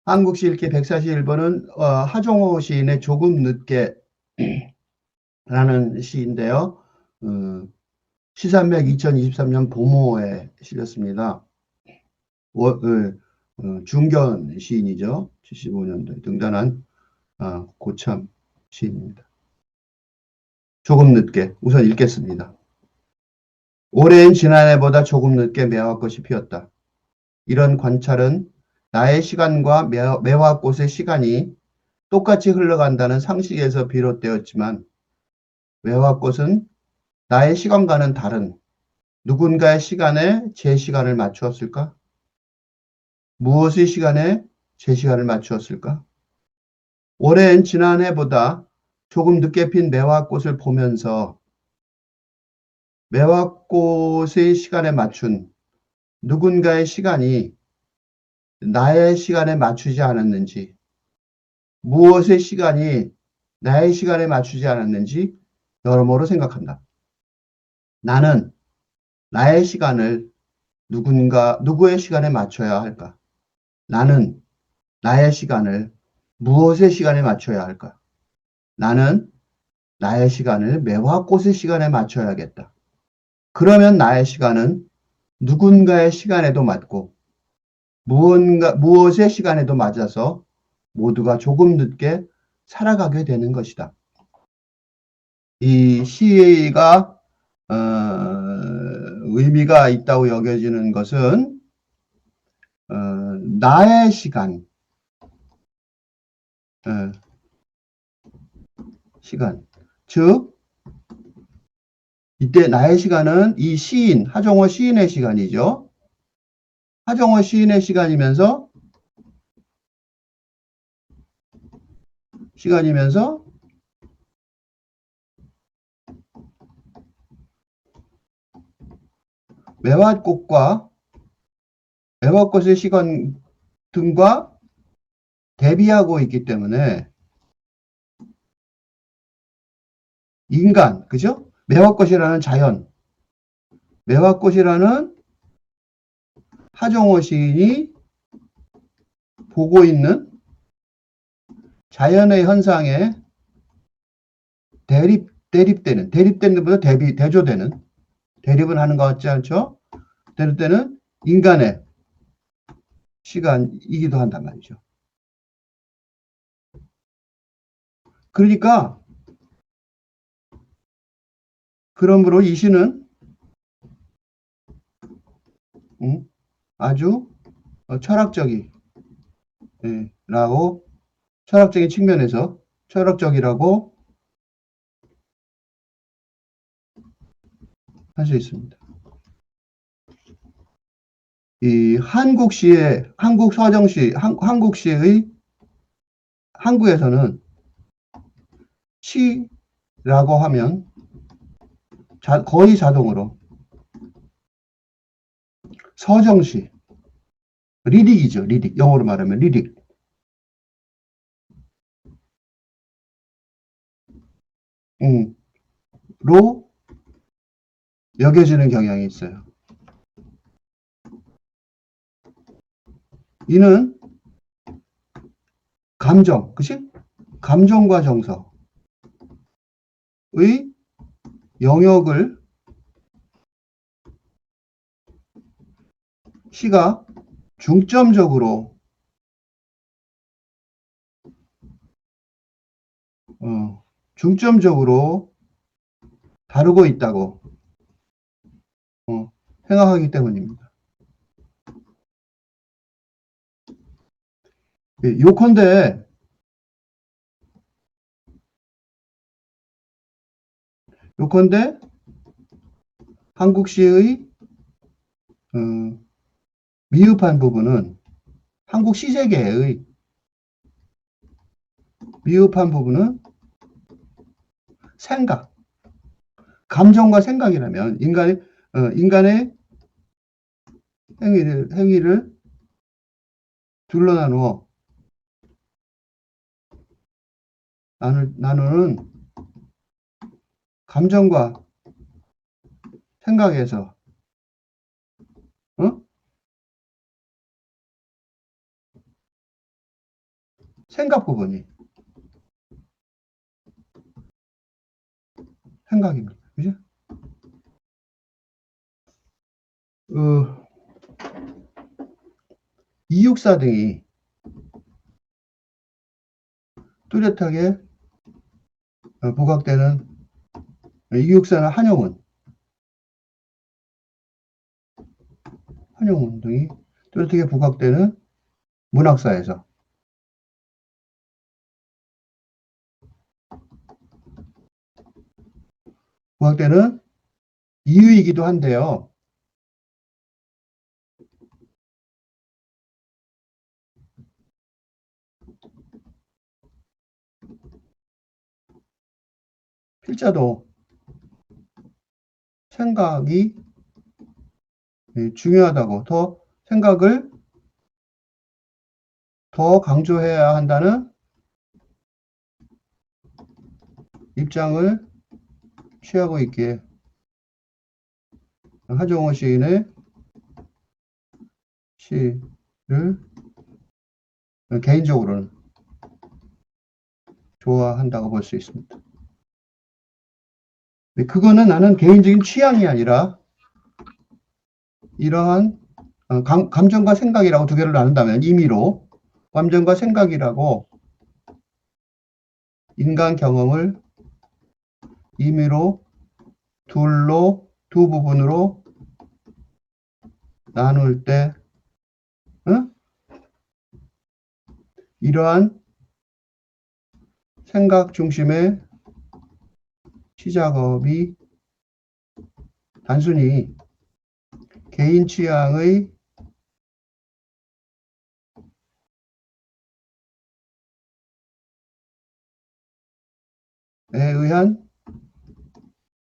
한국시 읽기 141번은 하종호 시인의 조금 늦게 라는 시인데요. 시산맥 2023년 봄호에 실렸습니다. 중견 시인이죠. 75년도에 등단한 고참 시인입니다. 조금 늦게 우선 읽겠습니다. 올해는 지난해보다 조금 늦게 매화꽃이 피었다. 이런 관찰은 나의 시간과 매화꽃의 시간이 똑같이 흘러간다는 상식에서 비롯되었지만 매화꽃은 나의 시간과는 다른 누군가의 시간에 제 시간을 맞추었을까? 무엇의 시간에 제 시간을 맞추었을까? 올해는 지난해보다 조금 늦게 핀 매화꽃을 보면서 매화꽃의 시간에 맞춘 누군가의 시간이 나의 시간에 맞추지 않았는지, 무엇의 시간이 나의 시간에 맞추지 않았는지 여러모로 생각한다. 나는 나의 시간을 누구의 시간에 맞춰야 할까? 나는 나의 시간을 무엇의 시간에 맞춰야 할까? 나는 나의 시간을 매화꽃의 시간에 맞춰야겠다. 그러면 나의 시간은 누군가의 시간에도 맞고 무엇의 시간에도 맞아서 모두가 조금 늦게 살아가게 되는 것이다. 이 시가 의미가 있다고 여겨지는 것은 나의 시간, 즉 이때 나의 시간은 이 시인, 하종호 시인의 시간이죠. 하종호 시인의 시간이면서 매화꽃의 시간 등과 대비하고 있기 때문에 인간, 그죠? 매화꽃이라는 자연, 매화꽃이라는 하종호 시인이 보고 있는 자연의 현상에 대립되는 것보다 대조되는, 대립은 하는 것 같지 않죠? 대립되는 인간의 시간이기도 한단 말이죠. 그러니까 그러므로 이 시는 아주 철학적인 측면에서 철학적이라고 할 수 있습니다. 이 한국에서는 시라고 하면 거의 자동으로 서정시, 리릭이죠. 리릭. 영어로 말하면 리릭. 로 여겨지는 경향이 있어요. 이는 감정, 그치? 감정과 정서의 영역을 시가 중점적으로 다루고 있다고 생각하기 때문입니다. 요컨대 한국시의 미흡한 부분은 한국 시세계의 미흡한 부분은 생각, 감정과 생각이라면 인간의 행위를 둘러 나누는 감정과 생각에서 생각 부분이. 생각입니다. 그죠? 이육사 등이 뚜렷하게 부각되는 이육사나 한용운 등이 뚜렷하게 부각되는 문학사에서 부각되는 이유이기도 한데요. 필자도 생각이 중요하다고, 더 생각을 더 강조해야 한다는 입장을 취하고 있기에 하정우 시인의 시를 개인적으로는 좋아한다고 볼 수 있습니다. 그거는 나는 개인적인 취향이 아니라 이러한 감정과 생각이라고 두 개를 나눈다면 임의로 감정과 생각이라고 인간 경험을 임의로 두 부분으로 나눌 때 이러한 생각 중심의 시작업이 단순히 개인 취향의 에 의한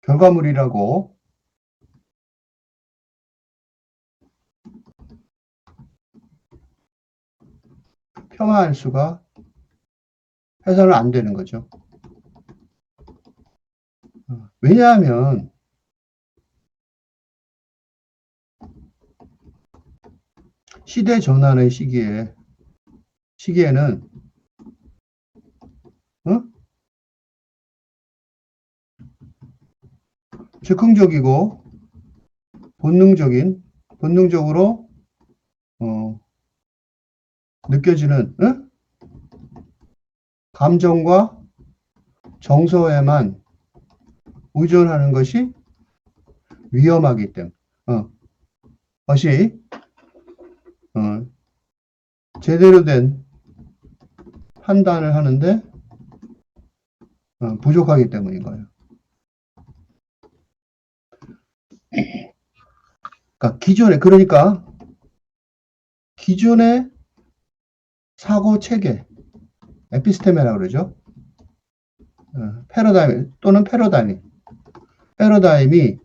결과물이라고 폄하할 수가 해서는 안 되는 거죠. 왜냐하면 시대 전환의 시기에는 즉흥적이고 본능적으로 느껴지는 감정과 정서에만 의존하는 것이 위험하기 때문에 것이 제대로 된 판단을 하는데 부족하기 때문인 거예요. 그러니까 기존의 사고 체계, 에피스테메라고 그러죠. 패러다임 또는 패러다임이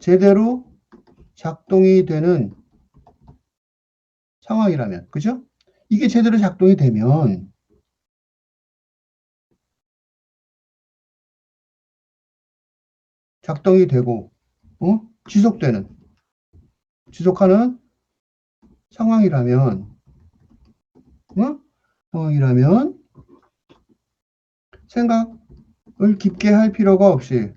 제대로 작동이 되는 상황이라면, 그죠? 이게 제대로 작동이 되면 작동이 되고 지속하는 상황이라면 생각을 깊게 할 필요가 없이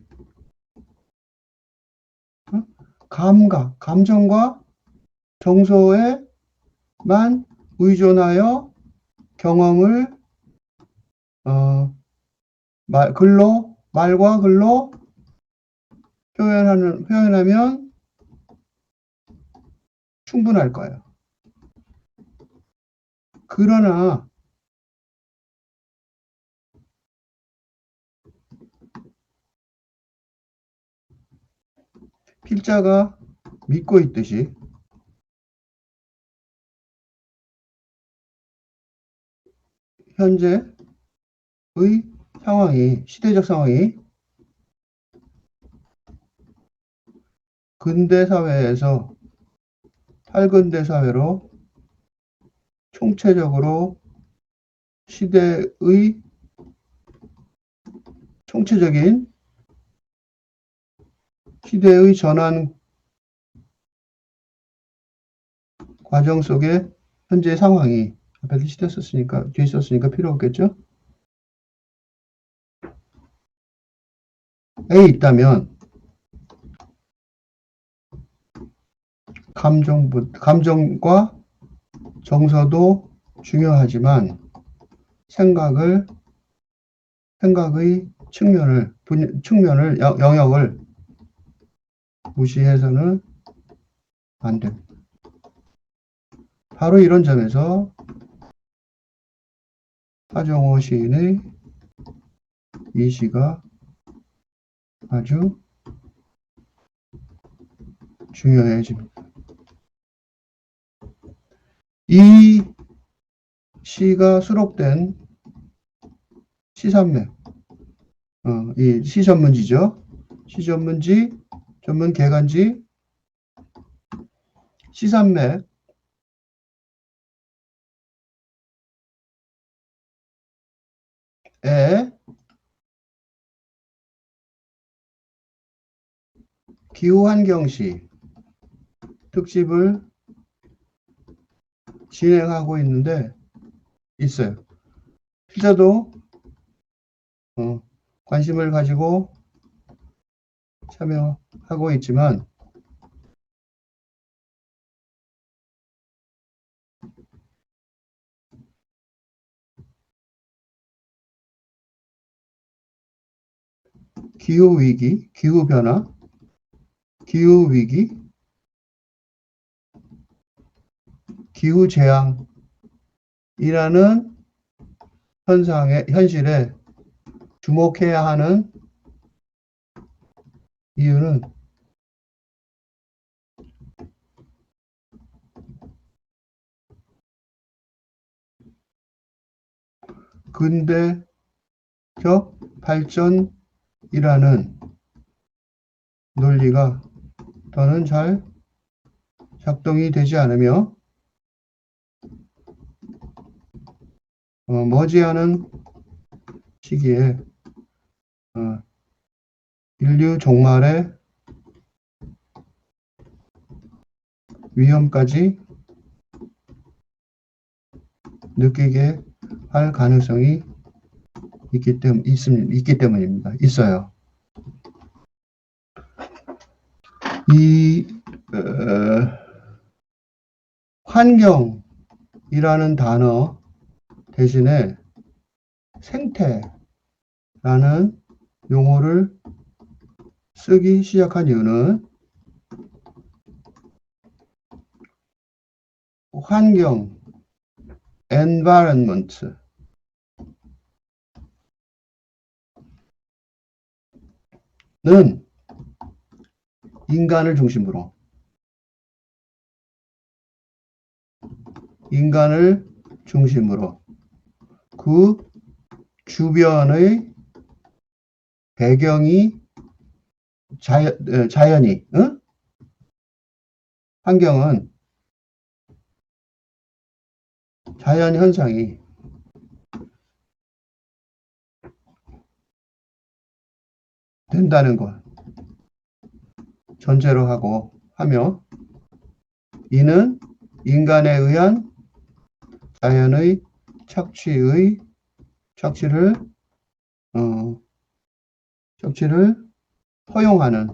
감정과 정서에만 의존하여 경험을 말과 글로 표현하면 충분할 거예요. 그러나 필자가 믿고 있듯이 현재의 시대적 상황이 근대 사회에서 탈근대 사회로 총체적으로 시대의 총체적인 시대의 전환 과정 속에 현재 상황이 앞에 리스트 썼으니까, 뒤에 썼으니까 필요 없겠죠? A 있다면, 감정과 정서도 중요하지만, 생각의 영역을 무시해서는 안 됩니다. 바로 이런 점에서 하정우 시인의 이 시가 아주 중요해집니다. 이 시가 수록된 시산맥, 이 시전문지죠. 시전문지, 전문 개간지, 시산맥에 기후환경시 특집을 진행하고 있어요. 실제도 관심을 가지고 참여하고 있지만 기후위기, 기후변화, 기후위기, 기후재앙이라는 현실에 주목해야 하는 이유는 근대적 발전이라는 논리가 더는 잘 작동이 되지 않으며 머지않은 시기에 인류 종말의 위험까지 느끼게 할 가능성이 있기 때문입니다. 있어요. 이 환경이라는 단어 대신에 생태라는 용어를 쓰기 시작한 이유는 환경, environment는 인간을 중심으로 그 주변의 배경이 자연이, 환경은 자연 현상이 된다는 것 전제로 하며 이는 인간에 의한 자연의 착취를 허용하는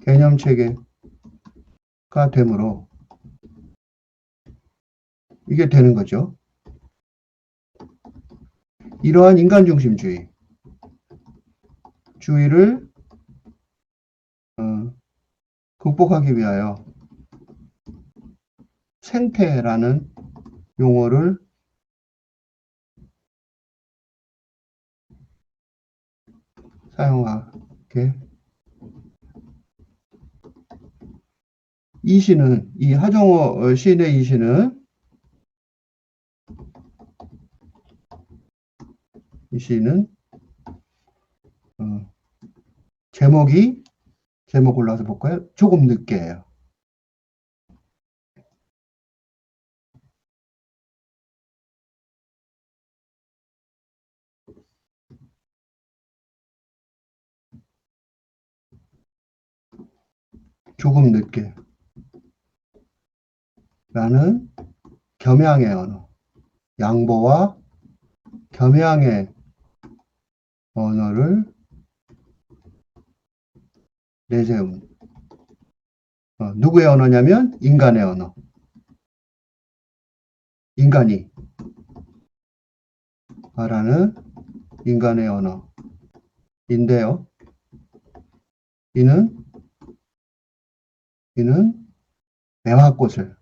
개념 체계가 되므로 이게 되는 거죠. 이러한 인간 중심주의를 극복하기 위하여 생태라는 용어를 사용하게 이 하정우 시인의 이 시는 제목 골라서 볼까요? 조금 늦게예요. 조금 늦게 라는 겸양의 언어. 양보와 겸양의 언어를 내세운. 누구의 언어냐면 인간의 언어. 인간이 말하는 인간의 언어인데요. 이는 매화꽃을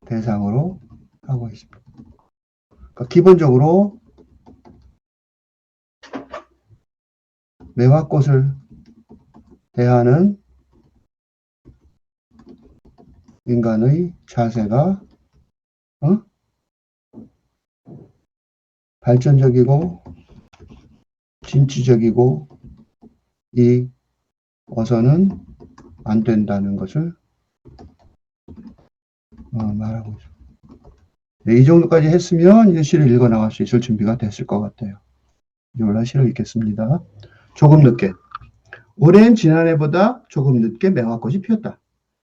대상으로 하고 있습니다. 그러니까 기본적으로 매화꽃을 대하는 인간의 자세가 발전적이고 진취적이고 어서는 안 된다는 것을 말하고 있습니다. 네, 이 정도까지 했으면 이제 시를 읽어 나갈 수 있을 준비가 됐을 것 같아요. 이제 올라 시를 읽겠습니다. 조금 늦게. 올해는 지난해보다 조금 늦게 매화꽃이 피었다.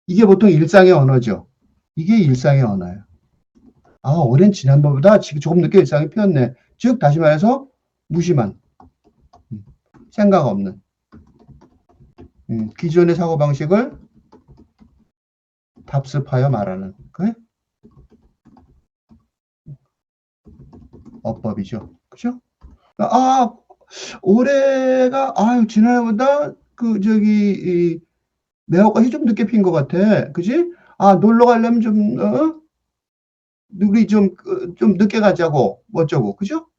이게 보통 일상의 언어죠. 이게 일상의 언어예요. 올해는 지난번보다 지금 조금 늦게 일상이 피었네. 즉 다시 말해서 무심한, 생각 없는 기존의 사고방식을 답습하여 말하는 그래? 어법이죠. 그죠? 올해가 지난해보다 매화꽃이 좀 늦게 핀 것 같아. 그지? 놀러 가려면 우리 좀 늦게 가자고, 어쩌고, 그죠?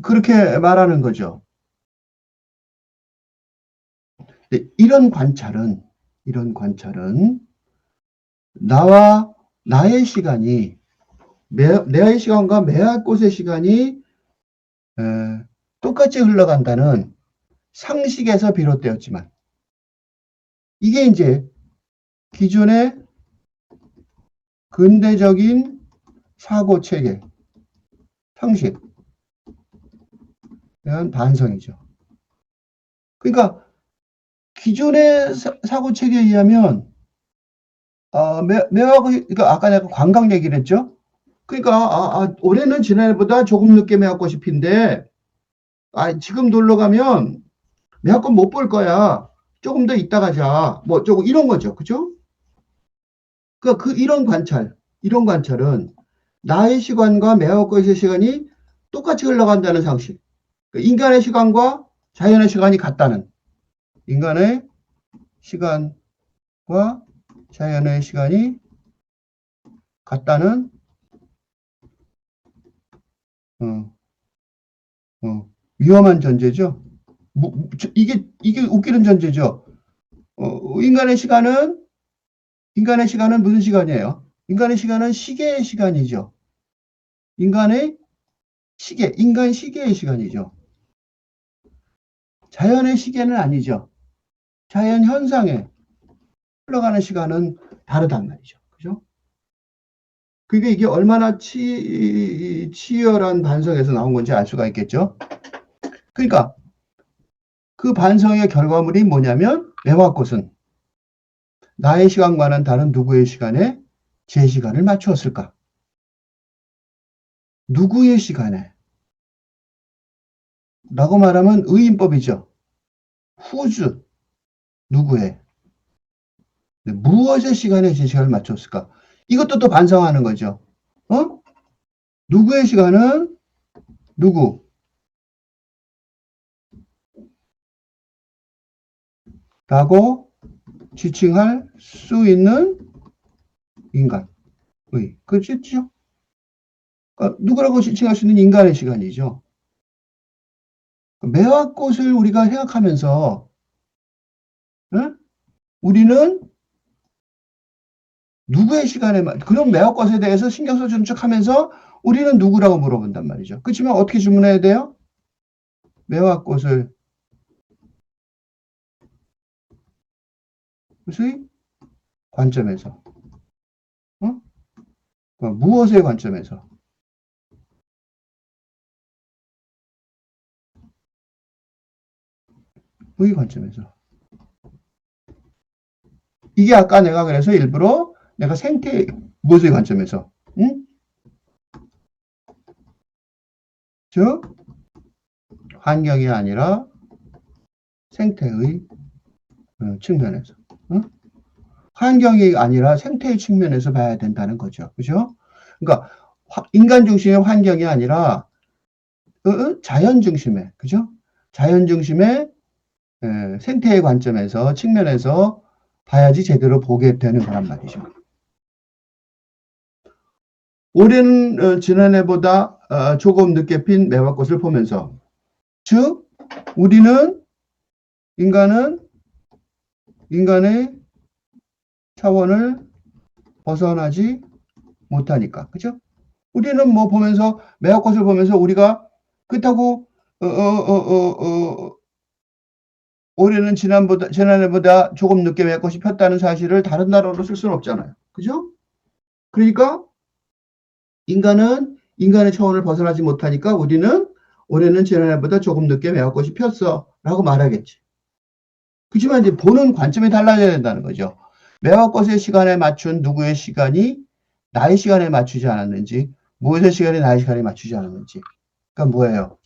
그렇게 말하는 거죠. 이런 관찰은, 나의 시간이, 나의 시간과 매화꽃의 시간이, 똑같이 흘러간다는 상식에서 비롯되었지만, 이게 이제 기존의 근대적인 사고 체계, 상식, 대한 반성이죠. 그러니까 기존의 사고 체계에 의하면 그러니까 아까 내가 관광 얘기를 했죠. 그러니까 올해는 지난해보다 조금 늦게 매화꽃이 핀데 지금 놀러 가면 매화꽃 못 볼 거야. 조금 더 이따 가자. 뭐 조금 이런 거죠. 그죠? 그러니까 이런 관찰은 나의 시간과 매화꽃의 시간이 똑같이 흘러간다는 상식. 그러니까 인간의 시간과 자연의 시간이 같다는, 인간의 시간과 자연의 시간이 같다는 어, 위험한 전제죠. 이게 웃기는 전제죠. 인간의 시간은 무슨 시간이에요? 인간의 시간은 시계의 시간이죠. 인간 시계의 시간이죠. 자연의 시계는 아니죠. 자연 현상에 흘러가는 시간은 다르단 말이죠. 그죠? 그게 이게 얼마나 치열한 반성에서 나온 건지 알 수가 있겠죠. 그러니까 그 반성의 결과물이 뭐냐면 매화꽃은 나의 시간과는 다른 누구의 시간에 제 시간을 맞추었을까? 누구의 시간에? 라고 말하면 의인법이죠. whose, 누구의? 무엇의 시간에 제 시간을 맞췄을까? 이것도 또 반성하는 거죠. 누구의 시간은 누구? 라고 지칭할 수 있는 인간의. 그렇죠? 그러니까 누구라고 지칭할 수 있는 인간의 시간이죠. 매화꽃을 우리가 생각하면서 우리는 누구의 시간에 그런 매화꽃에 대해서 신경 써주는 척하면서 우리는 누구라고 물어본단 말이죠. 그렇지만 어떻게 질문해야 돼요? 매화꽃을 무슨 관점에서, 무엇의 관점에서? 의 관점에서. 이게 아까 내가 그래서 일부러 내가 생태, 무엇의 관점에서, 응? 즉, 환경이 아니라 생태의 측면에서. 응? 환경이 아니라 생태의 측면에서 봐야 된다는 거죠. 그죠? 그러니까, 인간 중심의 환경이 아니라, 자연 중심의, 그죠? 자연 중심의 생태의 관점에서, 측면에서 봐야지 제대로 보게 되는 거란 말이죠. 올해는 지난해보다 조금 늦게 핀 매화꽃을 보면서, 즉 우리는 인간의 차원을 벗어나지 못하니까, 그죠? 우리는 뭐 보면서 매화꽃을 보면서 우리가 그렇다고 올해는 지난해보다 조금 늦게 매화꽃이 폈다는 사실을 다른 나라로 쓸 수는 없잖아요, 그죠? 그러니까 인간의 차원을 벗어나지 못하니까 우리는 올해는 지난해보다 조금 늦게 매화꽃이 폈어 라고 말하겠지. 그렇지만 이제 보는 관점이 달라져야 된다는 거죠. 매화꽃의 시간에 맞춘 누구의 시간이 나의 시간에 맞추지 않았는지, 무엇의 시간이 나의 시간에 맞추지 않았는지. 그러니까 뭐예요?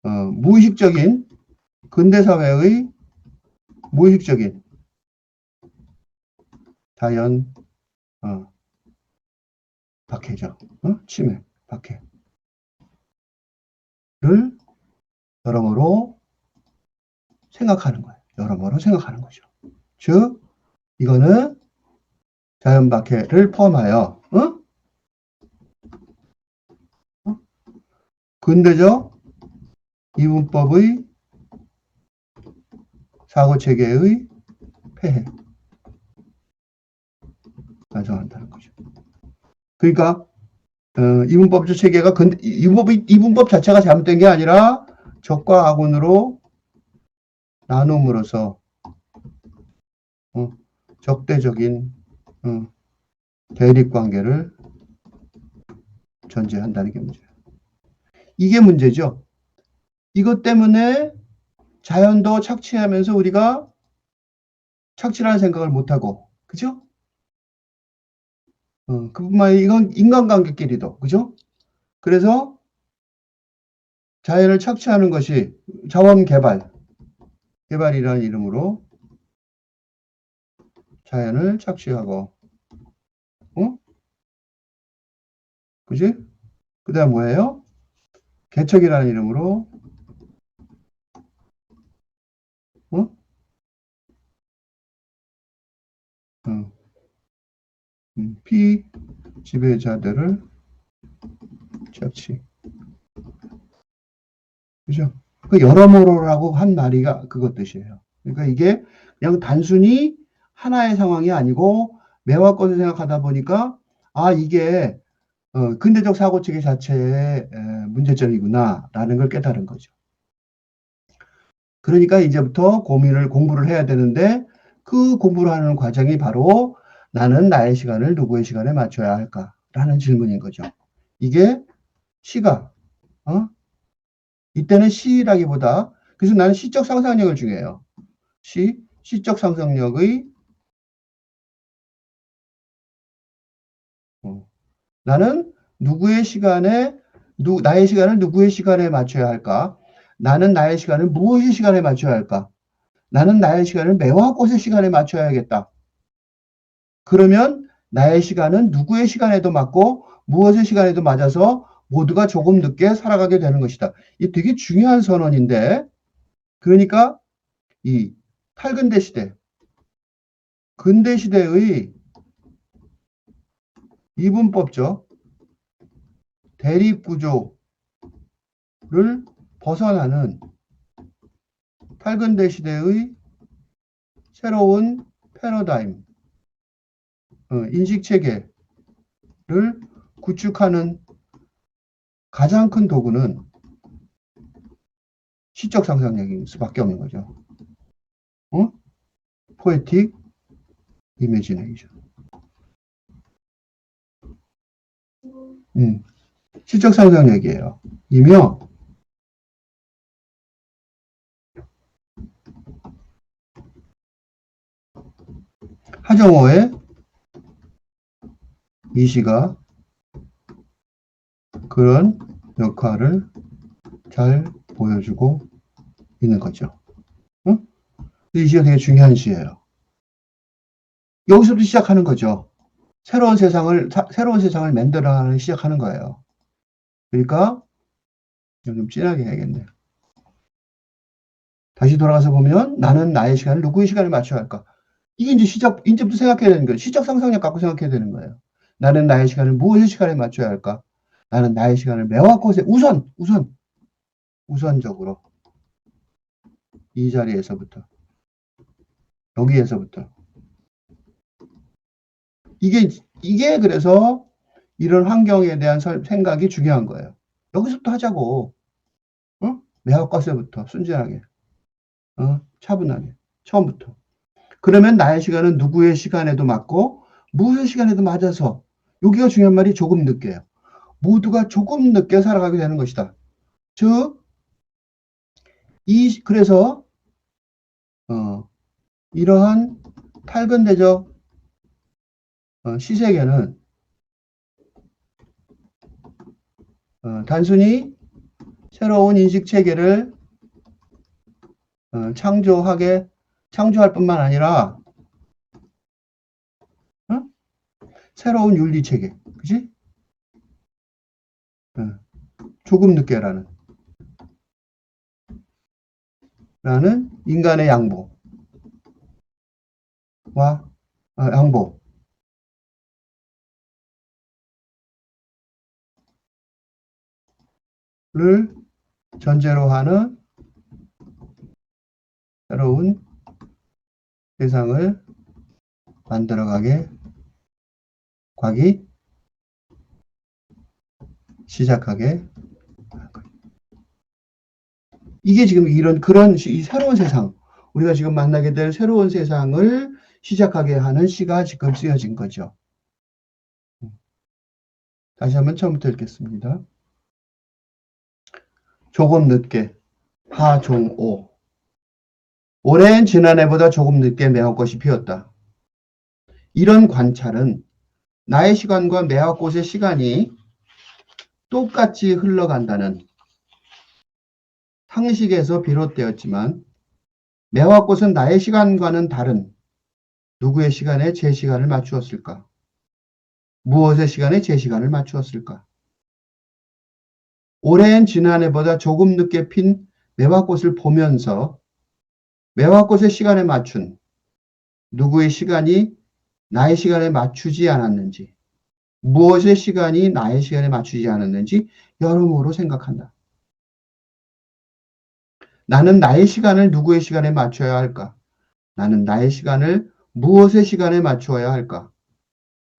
무의식적인 근대사회의 무의식적인 자연 박해죠. 침해, 박해를 여러모로 생각하는 거예요. 여러모로 생각하는 거죠. 즉 이거는 자연 박해를 포함하여 근대적 이분법의 사고체계의 폐해 완성한다는 거죠. 그러니까 이분법적 체계가 이분법 자체가 잘못된 게 아니라 적과 악운으로 나눔으로써 적대적인 대립 관계를 전제한다는 게 문제예요. 이게 문제죠. 이것 때문에 자연도 착취하면서 우리가 착취라는 생각을 못하고, 그죠? 그뿐만 아니라 이건 인간관계끼리도, 그죠? 그래서 자연을 착취하는 것이 개발이라는 이름으로 자연을 착취하고, 그지? 그 다음 뭐예요? 개척이라는 이름으로, 피지배자들을 착취. 그죠? 그 여러모로라고 한 말이가 그것 뜻이에요. 그러니까 이게 그냥 단순히 하나의 상황이 아니고 매화꽃을 생각하다 보니까 이게 근대적 사고체계 자체의 문제점이구나라는 걸 깨달은 거죠. 그러니까 이제부터 공부를 해야 되는데 그 공부를 하는 과정이 바로 나는 나의 시간을 누구의 시간에 맞춰야 할까라는 질문인 거죠. 이게 시가 이때는 시라기보다 그래서 나는 시적 상상력을 중요해요. 시적 상상력의 나는 나의 시간을 누구의 시간에 맞춰야 할까? 나는 나의 시간을 무엇의 시간에 맞춰야 할까? 나는 나의 시간을 매화꽃의 시간에 맞춰야겠다. 그러면 나의 시간은 누구의 시간에도 맞고 무엇의 시간에도 맞아서 모두가 조금 늦게 살아가게 되는 것이다. 이게 되게 중요한 선언인데, 그러니까 이 탈근대 시대, 근대 시대의 이분법적 대립 구조를 벗어나는 탈근대 시대의 새로운 패러다임, 인식 체계를 구축하는 가장 큰 도구는 시적 상상력일 수밖에 없는 거죠. 포에틱 이미지네이션. 시적 상상력이에요. 이며 하정우의 이 시가 그런 역할을 잘 보여주고 있는 거죠. 응? 이 시가 되게 중요한 시예요. 여기서부터 시작하는 거죠. 새로운 세상을 만들어 시작하는 거예요. 그러니까 좀 진하게 해야겠네. 다시 돌아가서 보면 나는 나의 시간을 누구의 시간에 맞춰야 할까? 이게 이제 이제부터 생각해야 되는 거예요. 시적 상상력 갖고 생각해야 되는 거예요. 나는 나의 시간을 무엇의 시간에 맞춰야 할까? 나는 나의 시간을 매와 곳에 우선적으로 이 자리에서부터 여기에서부터 이게 그래서 이런 환경에 대한 생각이 중요한 거예요. 여기서부터 하자고. 어? 매와 곳에부터 순진하게, 차분하게 처음부터. 그러면 나의 시간은 누구의 시간에도 맞고 무엇의 시간에도 맞아서 여기가 중요한 말이 조금 늦게요. 모두가 조금 늦게 살아가게 되는 것이다. 즉, 그래서 이러한 탈근대적 시세계는 단순히 새로운 인식 체계를 창조할 뿐만 아니라 새로운 윤리 체계, 그지? 조금 늦게라는 인간의 양보와 양보를 전제로 하는 새로운 세상을 만들어가기 시작하게. 이게 지금 그런 이 새로운 세상, 우리가 지금 만나게 될 새로운 세상을 시작하게 하는 시가 지금 쓰여진 거죠. 다시 한번 처음부터 읽겠습니다. 조금 늦게, 하종오. 올해는 지난해보다 조금 늦게 매화꽃이 피었다. 이런 관찰은 나의 시간과 매화꽃의 시간이 똑같이 흘러간다는 상식에서 비롯되었지만 매화꽃은 나의 시간과는 다른 누구의 시간에 제 시간을 맞추었을까? 무엇의 시간에 제 시간을 맞추었을까? 올해엔 지난해보다 조금 늦게 핀 매화꽃을 보면서 매화꽃의 시간에 맞춘 누구의 시간이 나의 시간에 맞추지 않았는지, 무엇의 시간이 나의 시간에 맞추지 않았는지 여러모로 생각한다. 나는 나의 시간을 누구의 시간에 맞춰야 할까? 나는 나의 시간을 무엇의 시간에 맞추어야 할까?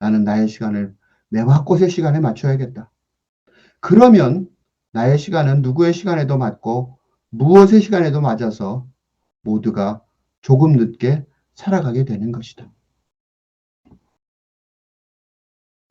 나는 나의 시간을 매화꽃의 시간에 맞춰야겠다. 그러면 나의 시간은 누구의 시간에도 맞고 무엇의 시간에도 맞아서 모두가 조금 늦게 살아가게 되는 것이다.